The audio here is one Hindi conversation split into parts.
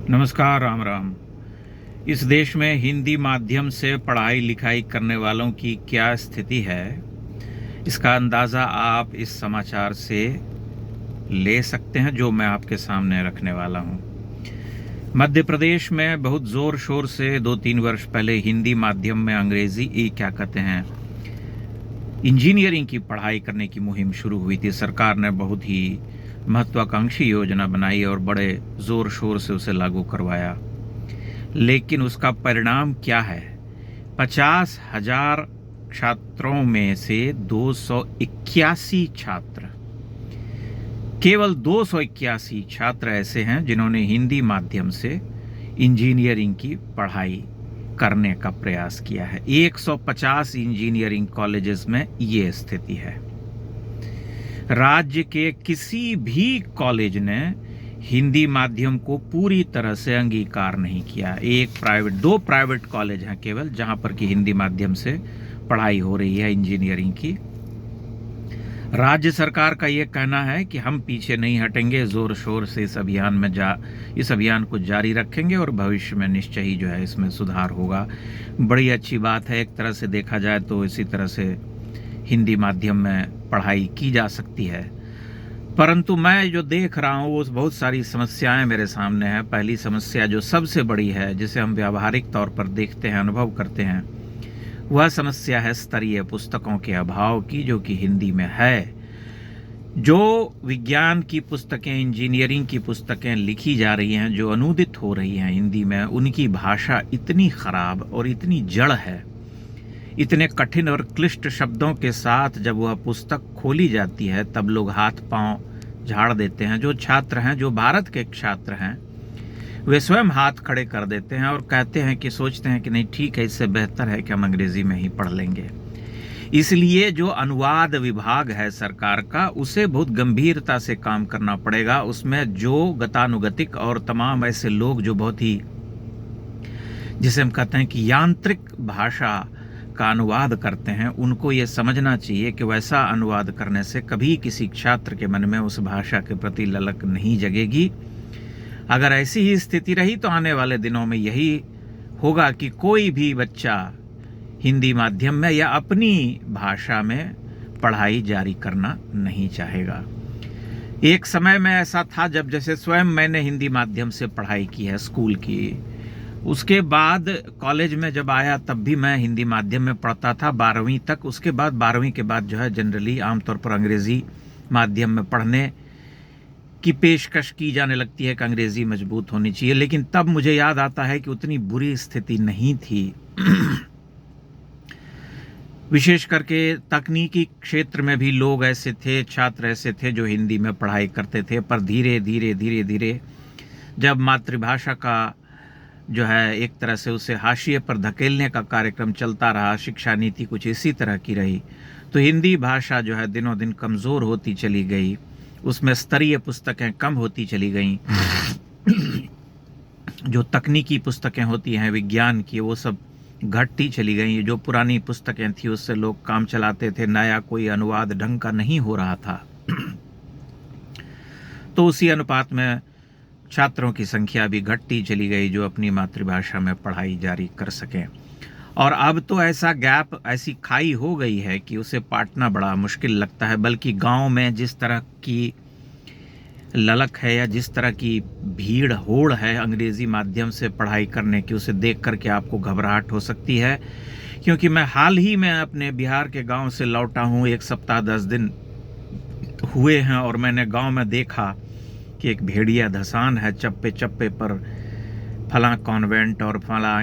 नमस्कार, राम राम। इस देश में हिंदी माध्यम से पढ़ाई लिखाई करने वालों की क्या स्थिति है, इसका अंदाज़ा आप इस समाचार से ले सकते हैं जो मैं आपके सामने रखने वाला हूं। मध्य प्रदेश में बहुत ज़ोर शोर से 2-3 वर्ष पहले हिंदी माध्यम में अंग्रेज़ी क्या कहते हैं, इंजीनियरिंग की पढ़ाई करने की मुहिम शुरू हुई थी। सरकार ने बहुत ही महत्वाकांक्षी योजना बनाई और बड़े ज़ोर शोर से उसे लागू करवाया। लेकिन उसका परिणाम क्या है? 50,000 छात्रों में से 281 छात्र, केवल 281 छात्र ऐसे हैं जिन्होंने हिंदी माध्यम से इंजीनियरिंग की पढ़ाई करने का प्रयास किया है। 150 इंजीनियरिंग कॉलेजेस में ये स्थिति है। राज्य के किसी भी कॉलेज ने हिंदी माध्यम को पूरी तरह से अंगीकार नहीं किया। दो प्राइवेट कॉलेज हैं केवल जहां पर कि हिंदी माध्यम से पढ़ाई हो रही है इंजीनियरिंग की। राज्य सरकार का ये कहना है कि हम पीछे नहीं हटेंगे, जोर शोर से इस अभियान को जारी रखेंगे और भविष्य में निश्चय ही जो है इसमें सुधार होगा। बड़ी अच्छी बात है। एक तरह से देखा जाए तो इसी तरह से हिंदी माध्यम में पढ़ाई की जा सकती है, परंतु मैं जो देख रहा हूँ वो बहुत सारी समस्याएं मेरे सामने हैं। पहली समस्या जो सबसे बड़ी है, जिसे हम व्यावहारिक तौर पर देखते हैं, अनुभव करते हैं, वह समस्या है स्तरीय पुस्तकों के अभाव की, जो कि हिंदी में है। जो विज्ञान की पुस्तकें, इंजीनियरिंग की पुस्तकें लिखी जा रही हैं, जो अनुदित हो रही हैं हिंदी में, उनकी भाषा इतनी खराब और इतनी जड़ है, इतने कठिन और क्लिष्ट शब्दों के साथ जब वह पुस्तक खोली जाती है तब लोग हाथ पांव झाड़ देते हैं। जो छात्र हैं, जो भारत के छात्र हैं, वे स्वयं हाथ खड़े कर देते हैं और कहते हैं कि सोचते हैं कि नहीं, ठीक है, इससे बेहतर है कि हम अंग्रेजी में ही पढ़ लेंगे। इसलिए जो अनुवाद विभाग है सरकार का, उसे बहुत गंभीरता से काम करना पड़ेगा। उसमें जो गतानुगतिक और तमाम ऐसे लोग जो बहुत ही, जिसे हम कहते हैं कि यांत्रिक भाषा का अनुवाद करते हैं, उनको ये समझना चाहिए कि वैसा अनुवाद करने से कभी किसी छात्र के मन में उस भाषा के प्रति ललक नहीं जगेगी। अगर ऐसी ही स्थिति रही तो आने वाले दिनों में यही होगा कि कोई भी बच्चा हिंदी माध्यम में या अपनी भाषा में पढ़ाई जारी करना नहीं चाहेगा। एक समय में ऐसा था जब, जैसे स्वयं मैंने हिंदी माध्यम से पढ़ाई की है स्कूल की, उसके बाद कॉलेज में जब आया तब भी मैं हिंदी माध्यम में पढ़ता था 12वीं तक। उसके बाद 12वीं के बाद जो है जनरली आमतौर पर अंग्रेज़ी माध्यम में पढ़ने की पेशकश की जाने लगती है कि अंग्रेज़ी मजबूत होनी चाहिए। लेकिन तब मुझे याद आता है कि उतनी बुरी स्थिति नहीं थी। विशेष करके तकनीकी क्षेत्र में भी लोग ऐसे थे, छात्र ऐसे थे जो हिंदी में पढ़ाई करते थे। पर धीरे धीरे जब मातृभाषा का जो है एक तरह से उसे हाशिए पर धकेलने का कार्यक्रम चलता रहा, शिक्षा नीति कुछ इसी तरह की रही, तो हिंदी भाषा जो है दिनों दिन कमज़ोर होती चली गई। उसमें स्तरीय पुस्तकें कम होती चली गईं। जो तकनीकी पुस्तकें होती हैं विज्ञान की, वो सब घटती चली गईं। जो पुरानी पुस्तकें थी उससे लोग काम चलाते थे, नया कोई अनुवाद ढंग का नहीं हो रहा था। तो उसी अनुपात में छात्रों की संख्या भी घटती चली गई जो अपनी मातृभाषा में पढ़ाई जारी कर सकें। और अब तो ऐसा गैप, ऐसी खाई हो गई है कि उसे पाटना बड़ा मुश्किल लगता है। बल्कि गांव में जिस तरह की ललक है या जिस तरह की भीड़ होड़ है अंग्रेज़ी माध्यम से पढ़ाई करने की, उसे देख करके आपको घबराहट हो सकती है। क्योंकि मैं हाल ही में अपने बिहार के गांव से लौटा हूं, 1 सप्ताह 10 दिन हुए हैं, और मैंने गांव में देखा कि एक भेड़िया धसान है। चप्पे चप्पे पर फला कॉन्वेंट और फला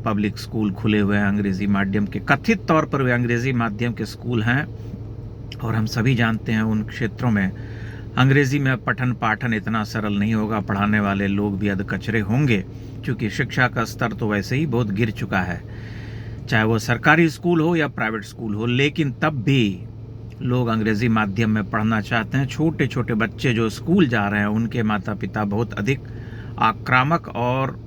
पब्लिक स्कूल खुले हुए हैं अंग्रेज़ी माध्यम के। कथित तौर पर वे अंग्रेज़ी माध्यम के स्कूल हैं, और हम सभी जानते हैं उन क्षेत्रों में अंग्रेज़ी में पठन पाठन इतना सरल नहीं होगा। पढ़ाने वाले लोग भी अधकचरे होंगे, क्योंकि शिक्षा का स्तर तो वैसे ही बहुत गिर चुका है, चाहे वो सरकारी स्कूल हो या प्राइवेट स्कूल हो। लेकिन तब भी लोग अंग्रेज़ी माध्यम में पढ़ना चाहते हैं। छोटे छोटे बच्चे जो स्कूल जा रहे हैं, उनके माता पिता बहुत अधिक आक्रामक और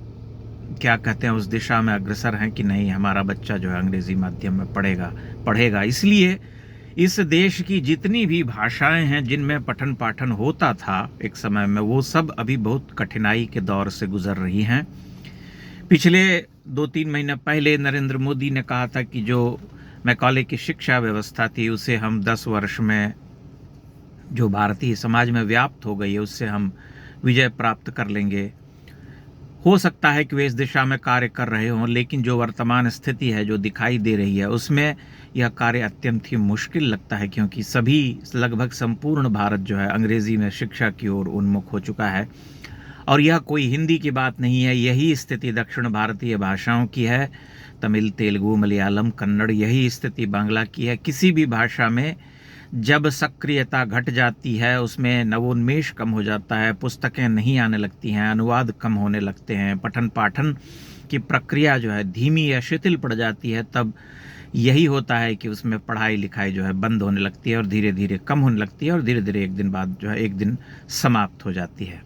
क्या कहते हैं, उस दिशा में अग्रसर हैं कि नहीं, हमारा बच्चा जो है अंग्रेज़ी माध्यम में पढ़ेगा। इसलिए इस देश की जितनी भी भाषाएं हैं जिनमें पठन पाठन होता था एक समय में, वो सब अभी बहुत कठिनाई के दौर से गुजर रही हैं। पिछले 2-3 महीने पहले नरेंद्र मोदी ने कहा था कि जो मैकॉले की शिक्षा व्यवस्था थी उसे हम 10 वर्ष में जो भारतीय समाज में व्याप्त हो गई है उससे हम विजय प्राप्त कर लेंगे। हो सकता है कि वे इस दिशा में कार्य कर रहे हों, लेकिन जो वर्तमान स्थिति है जो दिखाई दे रही है उसमें यह कार्य अत्यंत ही मुश्किल लगता है, क्योंकि सभी लगभग संपूर्ण भारत जो है अंग्रेजी में शिक्षा की ओर उन्मुख हो चुका है। और यह कोई हिंदी की बात नहीं है, यही स्थिति दक्षिण भारतीय भाषाओं की है। तमिल, तेलुगु, मलयालम, कन्नड़, यही स्थिति बांग्ला की है। किसी भी भाषा में जब सक्रियता घट जाती है, उसमें नवोन्मेष कम हो जाता है, पुस्तकें नहीं आने लगती हैं, अनुवाद कम होने लगते हैं, पठन पाठन की प्रक्रिया जो है धीमी या शिथिल पड़ जाती है, तब यही होता है कि उसमें पढ़ाई लिखाई जो है बंद होने लगती है और धीरे धीरे कम होने लगती है और धीरे धीरे एक दिन बाद जो है एक दिन समाप्त हो जाती है।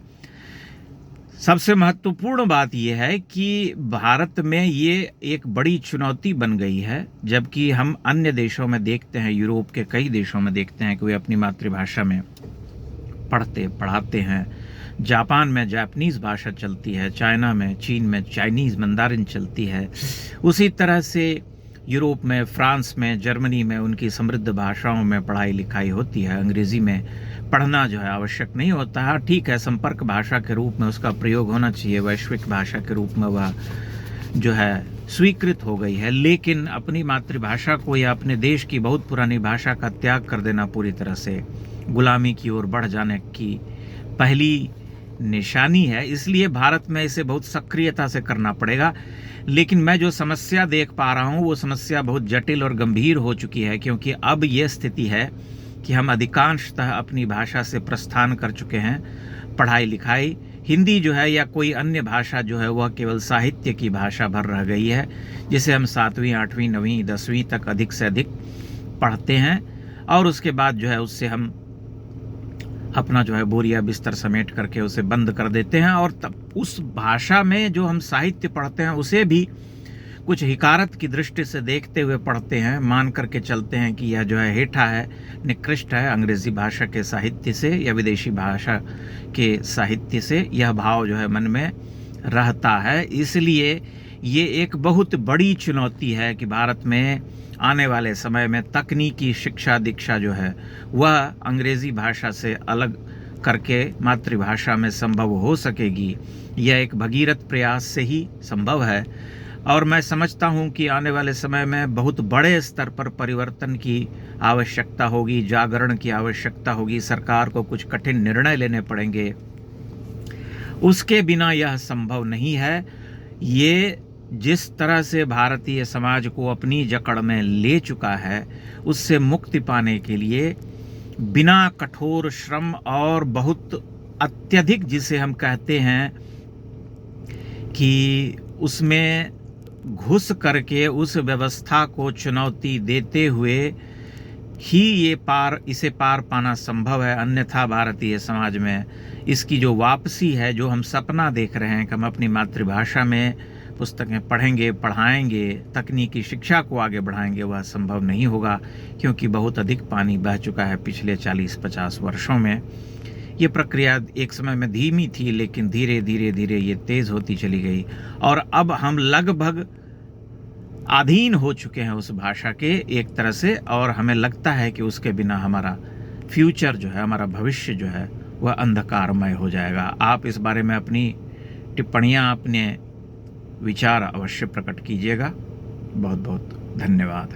सबसे महत्वपूर्ण बात यह है कि भारत में ये एक बड़ी चुनौती बन गई है, जबकि हम अन्य देशों में देखते हैं, यूरोप के कई देशों में देखते हैं कि वे अपनी मातृभाषा में पढ़ते पढ़ाते हैं। जापान में जापानीज़ भाषा चलती है, चाइना में, चीन में चाइनीज़ मंदारिन चलती है। उसी तरह से यूरोप में, फ्रांस में, जर्मनी में उनकी समृद्ध भाषाओं में पढ़ाई लिखाई होती है। अंग्रेज़ी में पढ़ना जो है आवश्यक नहीं होता है। ठीक है, संपर्क भाषा के रूप में उसका प्रयोग होना चाहिए, वैश्विक भाषा के रूप में वह जो है स्वीकृत हो गई है, लेकिन अपनी मातृभाषा को या अपने देश की बहुत पुरानी भाषा का त्याग कर देना पूरी तरह से गुलामी की ओर बढ़ जाने की पहली निशानी है। इसलिए भारत में इसे बहुत सक्रियता से करना पड़ेगा। लेकिन मैं जो समस्या देख पा रहा हूँ वो समस्या बहुत जटिल और गंभीर हो चुकी है, क्योंकि अब ये स्थिति है कि हम अधिकांशतः अपनी भाषा से प्रस्थान कर चुके हैं। पढ़ाई लिखाई हिंदी जो है या कोई अन्य भाषा जो है वह केवल साहित्य की भाषा भर रह गई है, जिसे हम 7वीं, 8वीं, 9वीं, 10वीं तक अधिक से अधिक पढ़ते हैं और उसके बाद जो है उससे हम अपना जो है बोरिया बिस्तर समेट करके उसे बंद कर देते हैं। और तब उस भाषा में जो हम साहित्य पढ़ते हैं उसे भी कुछ हिकारत की दृष्टि से देखते हुए पढ़ते हैं, मान करके चलते हैं कि यह जो है हेठा है, निकृष्ट है अंग्रेजी भाषा के साहित्य से या विदेशी भाषा के साहित्य से, यह भाव जो है मन में रहता है। इसलिए ये एक बहुत बड़ी चुनौती है कि भारत में आने वाले समय में तकनीकी शिक्षा दीक्षा जो है वह अंग्रेजी भाषा से अलग करके मातृभाषा में संभव हो सकेगी। यह एक भगीरथ प्रयास से ही संभव है और मैं समझता हूं कि आने वाले समय में बहुत बड़े स्तर पर परिवर्तन की आवश्यकता होगी, जागरण की आवश्यकता होगी, सरकार को कुछ कठिन निर्णय लेने पड़ेंगे। उसके बिना यह संभव नहीं है। ये जिस तरह से भारतीय समाज को अपनी जकड़ में ले चुका है, उससे मुक्ति पाने के लिए बिना कठोर श्रम और बहुत अत्यधिक, जिसे हम कहते हैं कि उसमें घुस करके उस व्यवस्था को चुनौती देते हुए ही इसे पार पाना संभव है। अन्यथा भारतीय समाज में इसकी जो वापसी है, जो हम सपना देख रहे हैं कि हम अपनी मातृभाषा में पुस्तकें पढ़ेंगे, पढ़ाएंगे, तकनीकी शिक्षा को आगे बढ़ाएंगे, वह संभव नहीं होगा, क्योंकि बहुत अधिक पानी बह चुका है पिछले 40-50 वर्षों में। ये प्रक्रिया एक समय में धीमी थी, लेकिन धीरे धीरे धीरे ये तेज होती चली गई और अब हम लगभग अधीन हो चुके हैं उस भाषा के एक तरह से, और हमें लगता है कि उसके बिना हमारा फ्यूचर जो है, हमारा भविष्य जो है वह अंधकारमय हो जाएगा। आप इस बारे में अपनी टिप्पणियां, अपने विचार अवश्य प्रकट कीजिएगा। बहुत बहुत धन्यवाद।